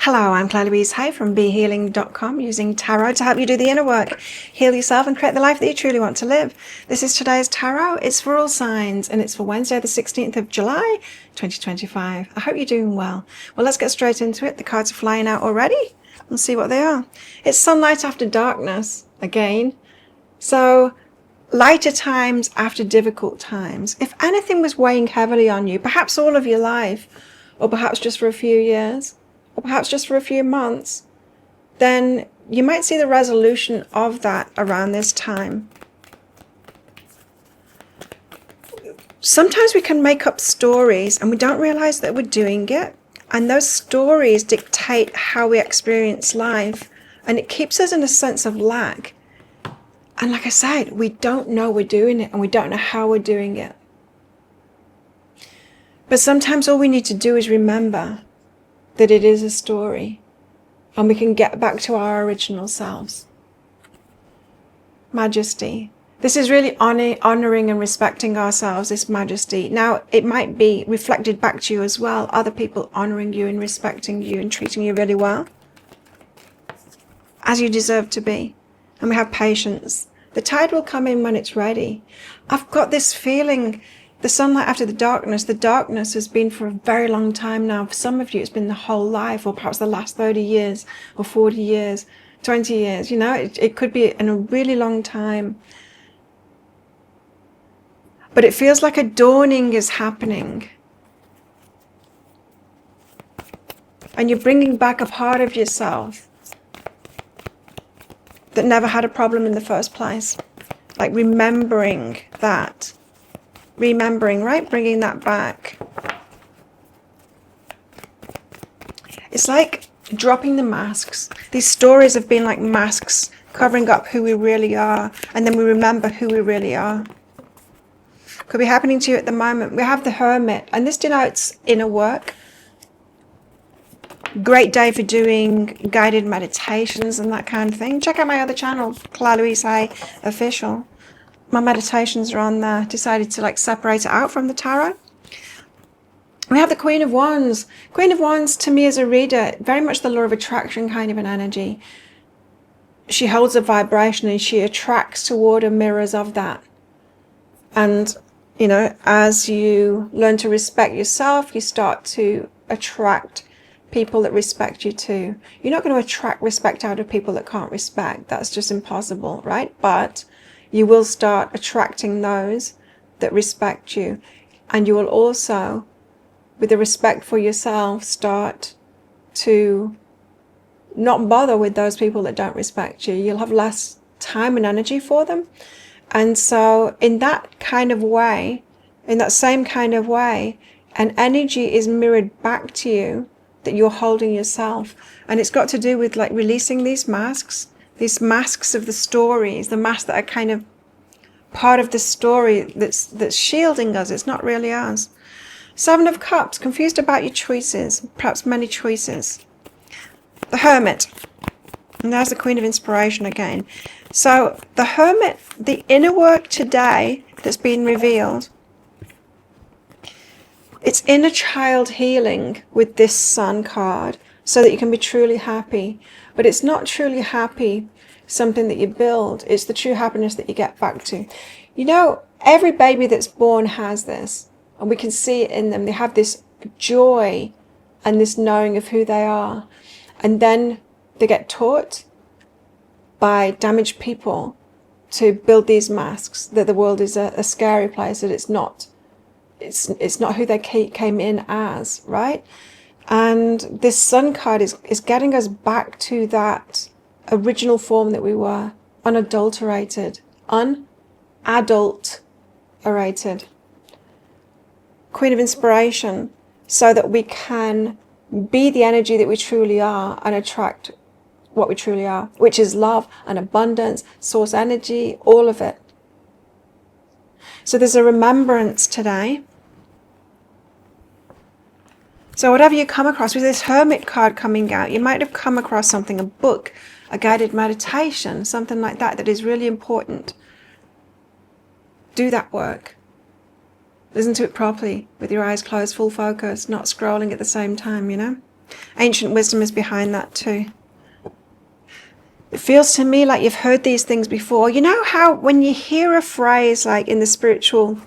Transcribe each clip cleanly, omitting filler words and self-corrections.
Hello, I'm Claire Louise Hay from BeHealing.com, using tarot to help you do the inner work, heal yourself and create the life that you truly want to live. This is today's tarot. It's for all signs and it's for Wednesday the 16th of July 2025. I hope you're doing well. Well, let's get straight into it. The cards are flying out already. Let's see what they are. It's sunlight after darkness again. So lighter times after difficult times. If anything was weighing heavily on you, perhaps all of your life, or perhaps just for a few years, or perhaps just for a few months, then you might see the resolution of that around this time. Sometimes we can make up stories and we don't realize that we're doing it. And those stories dictate how we experience life. And it keeps us in a sense of lack. And like I said, we don't know we're doing it and we don't know how we're doing it. But sometimes all we need to do is remember that it is a story and we can get back to our original selves. Majesty. This is really honoring and respecting ourselves, this majesty. Now, it might be reflected back to you as well, other people honoring you and respecting you and treating you really well, as you deserve to be. And we have patience. The tide will come in when it's ready. I've got this feeling, the sunlight after the darkness has been for a very long time now. For some of you, it's been the whole life, or perhaps the last 30 years, or 40 years, 20 years. You know, it could be in a really long time. But it feels like a dawning is happening. And you're bringing back a part of yourself that never had a problem in the first place. Like remembering that. Remembering, right? Bringing that back. It's like dropping the masks. These stories have been like masks covering up who we really are. And then we remember who we really are. Could be happening to you at the moment. We have the Hermit, and this denotes inner work. Great day for doing guided meditations and that kind of thing. Check out my other channel, Claire Louise Hay Official. My meditations are on there. Decided to like separate it out from the tarot. We have the Queen of Wands. Queen of Wands, to me as a reader, very much the law of attraction kind of an energy. She holds a vibration and she attracts toward her mirrors of that. And you know, as you learn to respect yourself, you start to attract people that respect you too. You're not going to attract respect out of people that can't respect. That's just impossible, right? But you will start attracting those that respect you. And you will also, with the respect for yourself, start to not bother with those people that don't respect you. You'll have less time and energy for them. And so in that kind of way, in that same kind of way, an energy is mirrored back to you that you're holding yourself. And it's got to do with like releasing these masks of the stories, the masks that are kind of part of the story that's shielding us. It's not really ours. Seven of Cups, confused about your choices, perhaps many choices. The Hermit. And there's the Queen of Inspiration again. So the Hermit, the inner work today that's been revealed, it's inner child healing with this Sun card so that you can be truly happy. But it's not truly happy something that you build. It's the true happiness that you get back to. You know, every baby that's born has this, and we can see it in them. They have this joy and this knowing of who they are. And then they get taught by damaged people to build these masks, that the world is a scary place, that it's not who they came in as, right? And this Sun card is getting us back to that original form that we were, unadulterated. Queen of Inspiration, so that we can be the energy that we truly are and attract what we truly are, which is love and abundance, source energy, all of it. So there's a remembrance today. So whatever you come across, with this Hermit card coming out, you might have come across something, a book, a guided meditation, something like that, that is really important. Do that work. Listen to it properly, with your eyes closed, full focus, not scrolling at the same time, you know? Ancient wisdom is behind that too. It feels to me like you've heard these things before. You know how when you hear a phrase like in the spiritual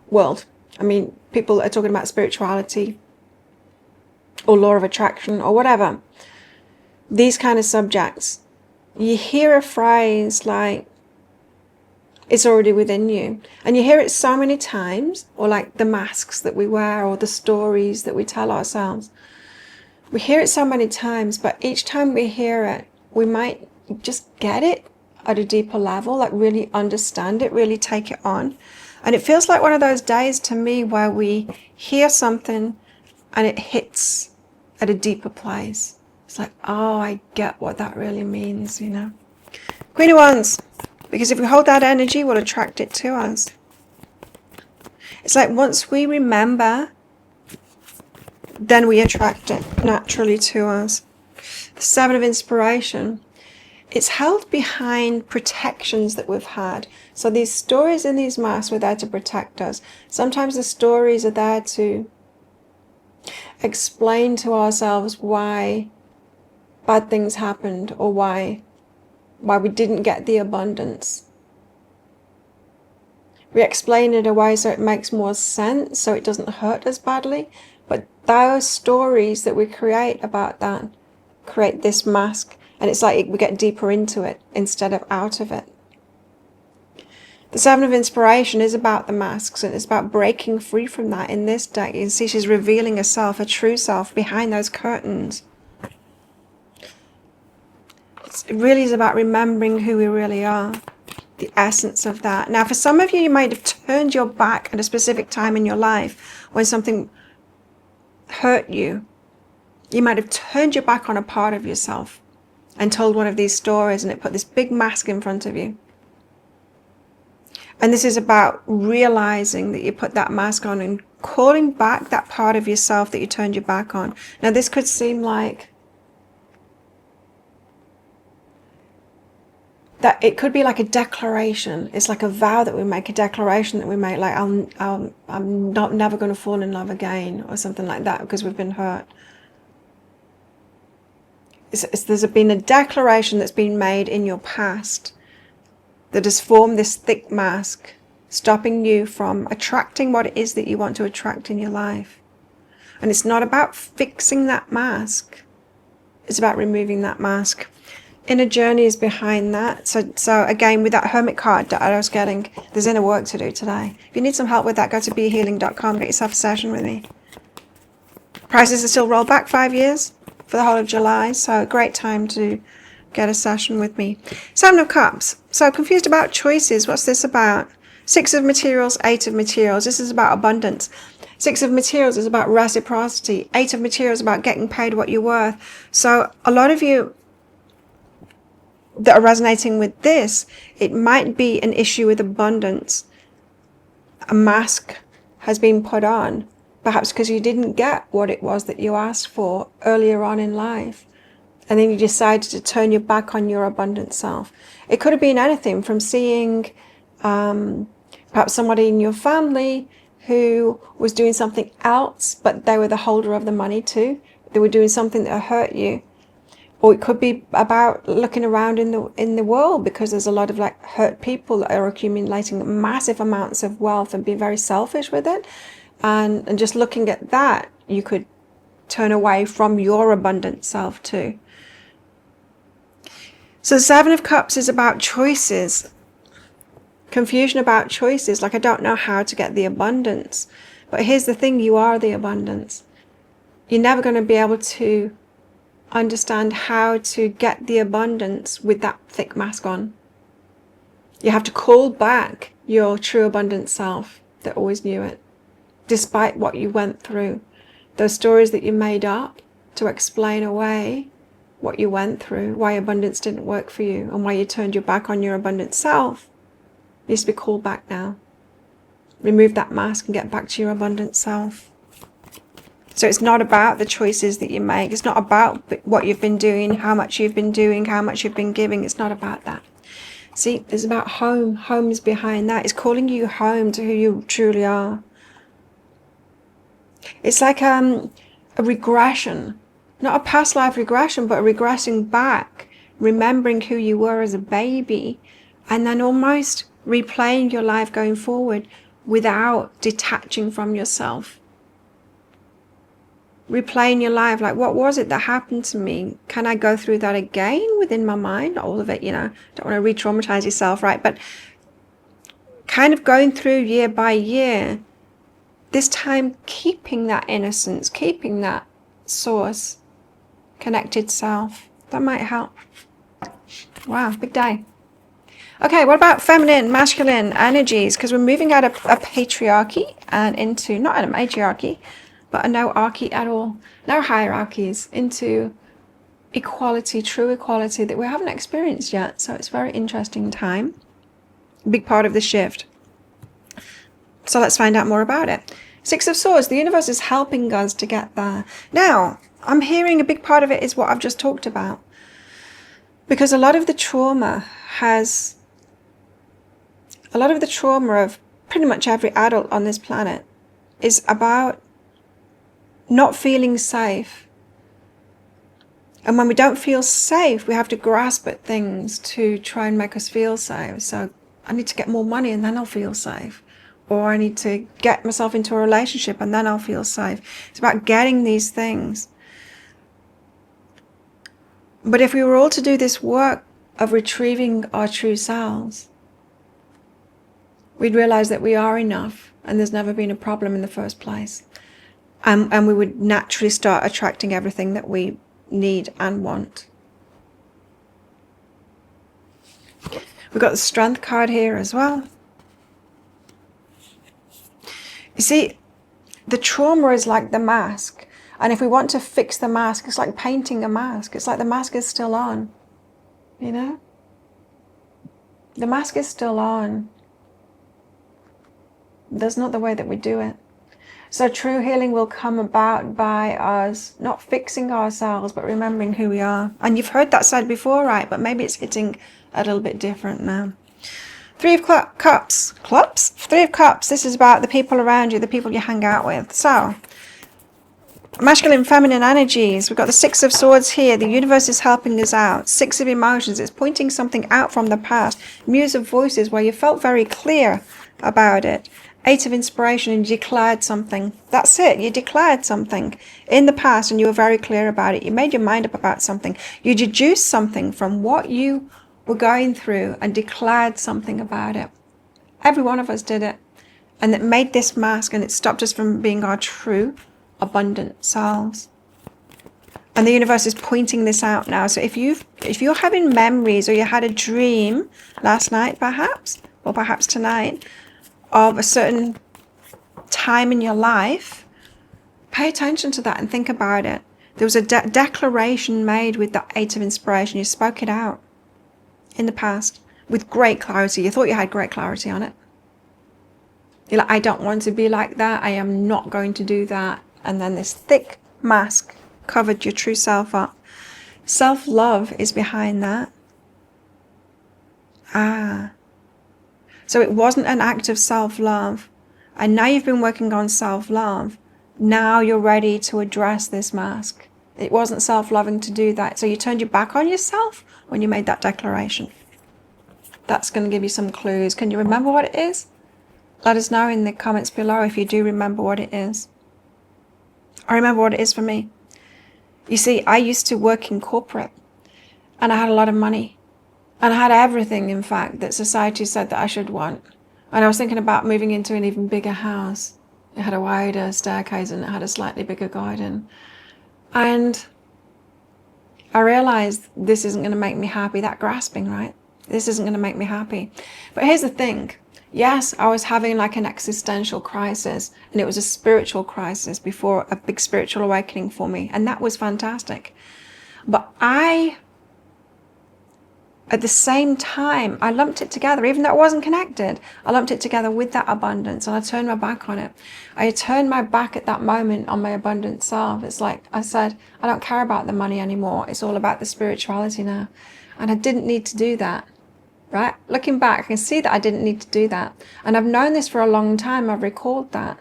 world, I mean, people are talking about spirituality or law of attraction or whatever, these kind of subjects, you hear a phrase like, it's already within you. And you hear it so many times, or like the masks that we wear or the stories that we tell ourselves. We hear it so many times, but each time we hear it, we might just get it at a deeper level, like really understand it, really take it on. And it feels like one of those days to me where we hear something and it hits at a deeper place. It's like, oh, I get what that really means, you know. Queen of Wands. Because if we hold that energy, we'll attract it to us. It's like once we remember, then we attract it naturally to us. The Seven of Inspiration. It's held behind protections that we've had. So these stories in these masks were there to protect us. Sometimes the stories are there to explain to ourselves why bad things happened, or why we didn't get the abundance. We explain it away so it makes more sense, so it doesn't hurt as badly. But those stories that we create about that create this mask, and it's like we get deeper into it instead of out of it. The Seven of Inspiration is about the masks, and it's about breaking free from that. In this deck, you can see she's revealing herself, a true self, behind those curtains. It really is about remembering who we really are, the essence of that. Now, for some of you, you might have turned your back at a specific time in your life when something hurt you. You might have turned your back on a part of yourself and told one of these stories, and it put this big mask in front of you. And this is about realizing that you put that mask on and calling back that part of yourself that you turned your back on. Now, this could seem like that it could be like a declaration. It's like a vow that we make, a declaration that we make, like I'm not never going to fall in love again, or something like that, because we've been hurt. There's been a declaration that's been made in your past that has formed this thick mask, stopping you from attracting what it is that you want to attract in your life. And it's not about fixing that mask. It's about removing that mask. Inner journey is behind that. So again, with that Hermit card that I was getting, there's inner work to do today. If you need some help with that, go to behealing.com, get yourself a session with me. Prices are still rolled back 5 years for the whole of July, so a great time to get a session with me. Seven of Cups. So confused about choices. What's this about? Six of Materials, Eight of Materials. This is about abundance. Six of Materials is about reciprocity. Eight of Materials is about getting paid what you're worth. So a lot of you that are resonating with this, it might be an issue with abundance. A mask has been put on, perhaps because you didn't get what it was that you asked for earlier on in life. And then you decided to turn your back on your abundant self. It could have been anything from seeing perhaps somebody in your family who was doing something else, but they were the holder of the money too. They were doing something that hurt you. Or it could be about looking around in the world, because there's a lot of like hurt people that are accumulating massive amounts of wealth and being very selfish with it. And just looking at that, you could turn away from your abundant self too. So the Seven of Cups is about choices. Confusion about choices, like I don't know how to get the abundance. But here's the thing, you are the abundance. You're never going to be able to understand how to get the abundance with that thick mask on. You have to call back your true abundant self that always knew it, despite what you went through. Those stories that you made up to explain away what you went through, why abundance didn't work for you, and why you turned your back on your abundant self, needs to be called back now. Remove that mask and get back to your abundant self. So it's not about the choices that you make. It's not about what you've been doing, how much you've been doing, how much you've been giving. It's not about that. See, it's about home. Home is behind that. It's calling you home to who you truly are. It's like a regression not a past life regression, but regressing back, remembering who you were as a baby, and then almost replaying your life going forward without detaching from yourself. Replaying your life, like, what was it that happened to me? Can I go through that again within my mind? All of it, you know, don't want to re-traumatize yourself, right? But kind of going through year by year, this time keeping that innocence, keeping that source, connected self. That might help. Wow, big day. Okay, what about feminine, masculine energies? Because we're moving out of a patriarchy and into, not a matriarchy, but a no archy at all, no hierarchies, into equality, true equality that we haven't experienced yet. So it's a very interesting time. Big part of the shift. So let's find out more about it. Six of Swords, the universe is helping us to get there. Now, I'm hearing a big part of it is what I've just talked about. Because a lot of the trauma of pretty much every adult on this planet is about not feeling safe. And when we don't feel safe, we have to grasp at things to try and make us feel safe. So I need to get more money and then I'll feel safe. Or I need to get myself into a relationship and then I'll feel safe. It's about getting these things. But if we were all to do this work of retrieving our true selves, we'd realize that we are enough and there's never been a problem in the first place. And we would naturally start attracting everything that we need and want. We've got the Strength card here as well. You see, the trauma is like the mask. And if we want to fix the mask, it's like painting a mask. It's like the mask is still on. You know? The mask is still on. That's not the way that we do it. So true healing will come about by us not fixing ourselves, but remembering who we are. And you've heard that said before, right? But maybe it's hitting a little bit different now. Three of Cups. Clubs? Three of Cups. This is about the people around you, the people you hang out with. So, masculine, feminine energies. We've got the Six of Swords here. The universe is helping us out. Six of Emotions. It's pointing something out from the past. Muse of Voices, where you felt very clear about it. Eight of Inspiration, and you declared something. That's it. You declared something in the past and you were very clear about it. You made your mind up about something. You deduced something from what you were going through and declared something about it. Every one of us did it. And it made this mask and it stopped us from being our true, abundant selves. And the universe is pointing this out now. So if you're having memories or you had a dream last night perhaps, or perhaps tonight, of a certain time in your life, pay attention to that and think about it. There was a declaration made with the Eight of Inspiration. You spoke it out in the past with great clarity. You thought you had great clarity on it. You're like, I don't want to be like that. I am not going to do that. And then this thick mask covered your true self up. Self-love is behind that. So it wasn't an act of self-love. And now you've been working on self-love. Now you're ready to address this mask. It wasn't self-loving to do that. So you turned your back on yourself when you made that declaration. That's going to give you some clues. Can you remember what it is? Let us know in the comments below if you do remember what it is. I remember what it is for me. You see, I used to work in corporate and I had a lot of money. And I had everything, in fact, that society said that I should want. And I was thinking about moving into an even bigger house. It had a wider staircase and it had a slightly bigger garden. And I realized this isn't going to make me happy. That grasping, right? This isn't going to make me happy. But here's the thing. Yes, I was having like an existential crisis, and it was a spiritual crisis before a big spiritual awakening for me. And that was fantastic. But at the same time, I lumped it together, even though it wasn't connected. I lumped it together with that abundance and I turned my back on it. I turned my back at that moment on my abundant self. It's like I said, I don't care about the money anymore. It's all about the spirituality now. And I didn't need to do that, right? Looking back, I can see that I didn't need to do that. And I've known this for a long time. I've recalled that.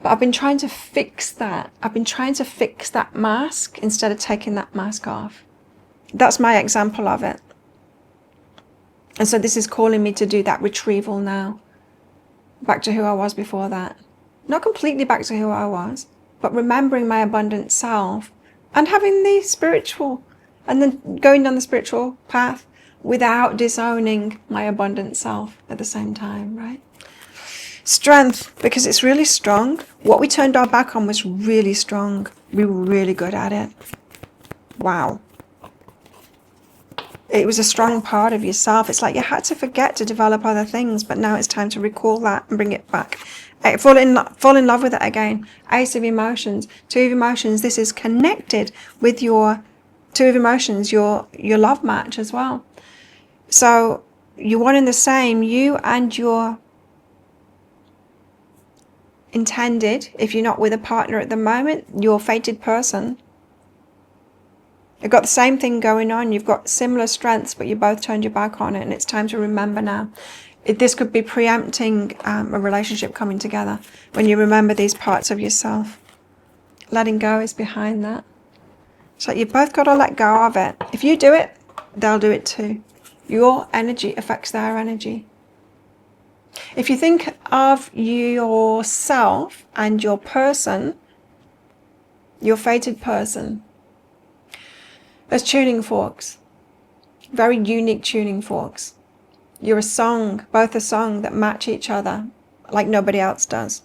But I've been trying to fix that. I've been trying to fix that mask instead of taking that mask off. That's my example of it. And so this is calling me to do that retrieval now. Back to who I was before that. Not completely back to who I was, but remembering my abundant self and having the spiritual, and then going down the spiritual path without disowning my abundant self at the same time, right? Strength, because it's really strong. What we turned our back on was really strong. We were really good at it. Wow. It was a strong part of yourself. It's like you had to forget to develop other things, but now it's time to recall that and bring it back. Fall in love with it again. Ace of emotions, 2 of emotions. This is connected with your 2 of emotions, your love match as well. So you're one and the same. You and your intended, if you're not with a partner at the moment, your fated person. You've got the same thing going on. You've got similar strengths, but you both turned your back on it, and it's time to remember now. This could be preempting a relationship coming together when you remember these parts of yourself. Letting go is behind that. So you've both got to let go of it. If you do it, they'll do it too. Your energy affects their energy. If you think of yourself and your person, your fated person, as tuning forks, very unique tuning forks. You're a song, both a song that match each other like nobody else does.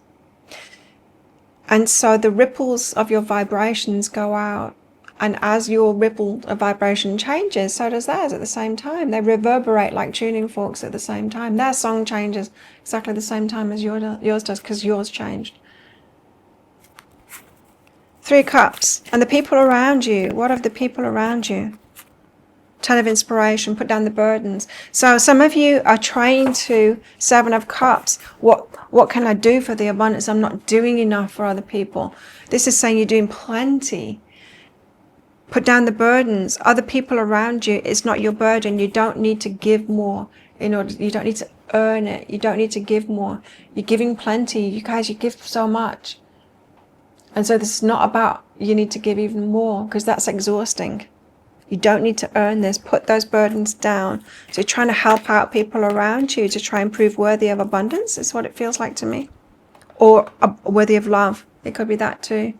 And so the ripples of your vibrations go out. And as your ripple of vibration changes, so does theirs at the same time. They reverberate like tuning forks at the same time. Their song changes exactly the same time as yours does, because yours changed. 3 cups. And the people around you. What of the people around you? 10 of inspiration. Put down the burdens. So some of you are trying to 7 of cups. What can I do for the abundance? I'm not doing enough for other people. This is saying you're doing plenty. Put down the burdens. Other people around you, it's not your burden. You don't need to give more you don't need to earn it. You don't need to give more. You're giving plenty. You guys, you give so much. And so this is not about you need to give even more, because that's exhausting. You don't need to earn this. Put those burdens down. So you're trying to help out people around you to try and prove worthy of abundance. Is what it feels like to me. Or worthy of love. It could be that too.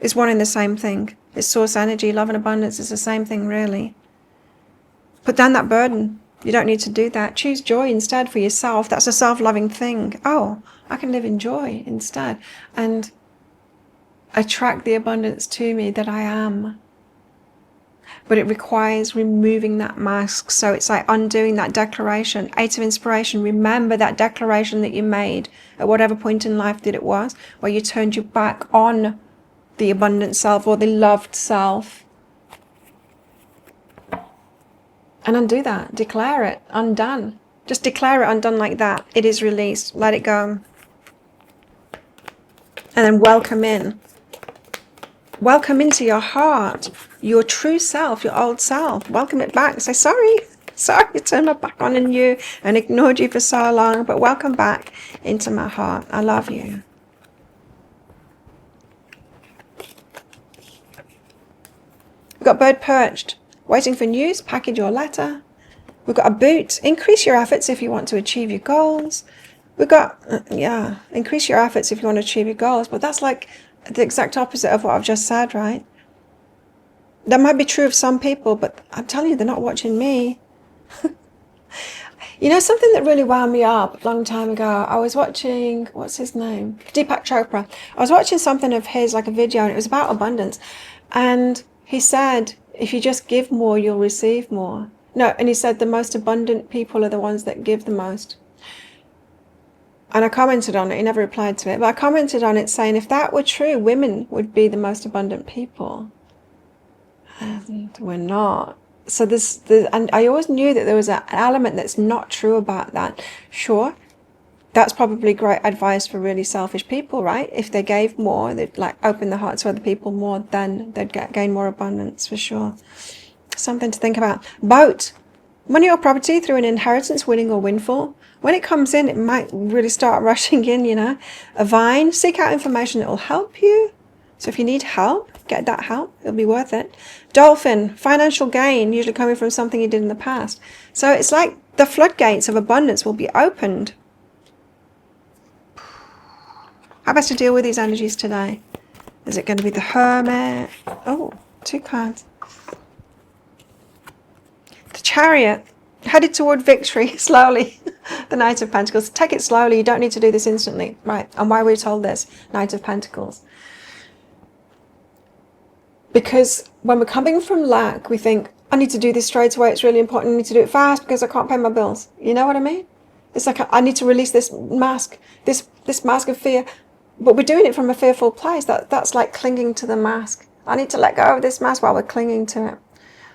It's one and the same thing. It's source energy. Love and abundance is the same thing, really. Put down that burden. You don't need to do that. Choose joy instead for yourself. That's a self-loving thing. Oh, I can live in joy instead. And attract the abundance to me that I am. But it requires removing that mask. So it's like undoing that declaration. 8 of inspiration. Remember that declaration that you made at whatever point in life that it was, where you turned your back on the abundant self or the loved self. And undo that. Declare it undone. Just declare it undone like that. It is released. Let it go. And then welcome in. Welcome into your heart, your true self, your old self. Welcome it back. Say, sorry, I turned my back on you and ignored you for so long, but welcome back into my heart. I love you. We've got bird perched, waiting for news, package or letter. We've got a boot, increase your efforts if you want to achieve your goals. We've got, increase your efforts if you want to achieve your goals, but that's like the exact opposite of what I've just said, right? That might be true of some people, but I'm telling you, they're not watching me. You know, something that really wound me up a long time ago, I was watching, what's his name? Deepak Chopra. I was watching something of his, like a video, and it was about abundance. And he said, if you just give more, you'll receive more. No, and he said the most abundant people are the ones that give the most. And I commented on it. He never replied to it. But I commented on it saying, if that were true, women would be the most abundant people. And we're not. So and I always knew that there was an element that's not true about that. Sure, that's probably great advice for really selfish people, right? If they gave more, they'd like open their hearts to other people more, then they'd gain more abundance for sure. Something to think about. Boat. Money or property through an inheritance, winning or windfall. When it comes in, it might really start rushing in, you know. A vine, seek out information that will help you. So if you need help, get that help. It'll be worth it. Dolphin, financial gain, usually coming from something you did in the past. So it's like the floodgates of abundance will be opened. How best to deal with these energies today? Is it going to be the Hermit? Oh, 2 cards. The Chariot, headed toward victory slowly. The Knight of Pentacles. Take it slowly. You don't need to do this instantly. Right. And why were we told this? Knight of Pentacles. Because when we're coming from lack, we think, I need to do this straight away. It's really important. I need to do it fast because I can't pay my bills. You know what I mean? It's like, I need to release this mask, this mask of fear. But we're doing it from a fearful place. That's like clinging to the mask. I need to let go of this mask while we're clinging to it.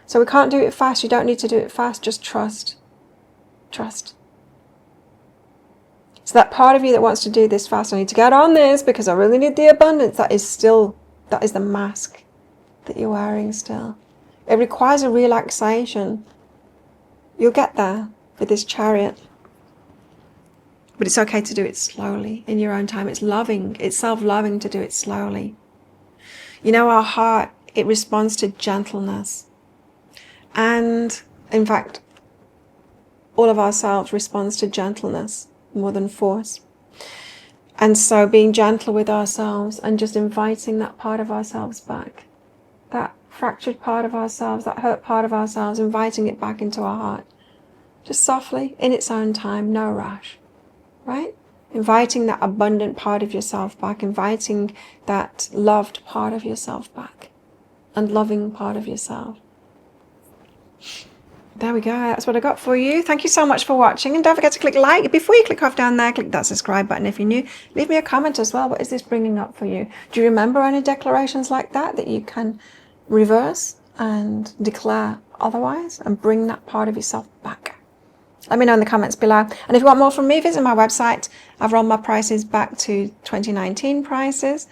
So we can't do it fast. You don't need to do it fast. Just trust. Trust. So that part of you that wants to do this fast, I need to get on this because I really need the abundance. That is the mask that you're wearing still. It requires a relaxation. You'll get there with this Chariot. But it's okay to do it slowly, in your own time. It's loving, it's self-loving to do it slowly. You know, our heart, it responds to gentleness. And, in fact, all of ourselves responds to gentleness more than force. And so being gentle with ourselves and just inviting that part of ourselves back, that fractured part of ourselves, that hurt part of ourselves, inviting it back into our heart. Just softly, in its own time, no rush. Right? Inviting that abundant part of yourself back, inviting that loved part of yourself back, and loving part of yourself. There we go. That's what I got for you. Thank you so much for watching. And don't forget to click like. Before you click off down there, click that subscribe button if you're new. Leave me a comment as well. What is this bringing up for you? Do you remember any declarations like that you can reverse and declare otherwise and bring that part of yourself back? Let me know in the comments below. And if you want more from me, visit my website. I've rolled my prices back to 2019 prices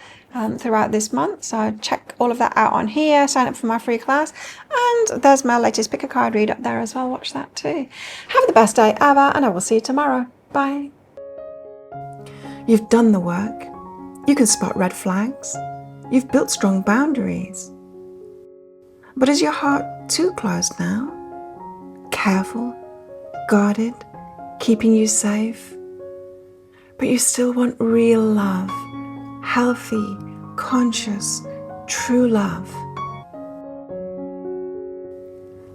throughout this month. So check all of that out on here. Sign up for my free class. And there's my latest pick a card read up there as well. Watch that too. Have the best day ever, and I will see you tomorrow. Bye. You've done the work. You can spot red flags. You've built strong boundaries. But is your heart too closed now? Careful? Guarded, keeping you safe, but you still want real love, healthy, conscious, true love.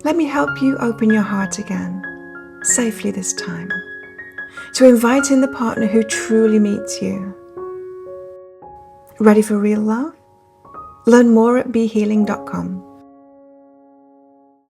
Let me help you open your heart again, safely this time, to invite in the partner who truly meets you. Ready for real love? Learn more at BeHealing.com.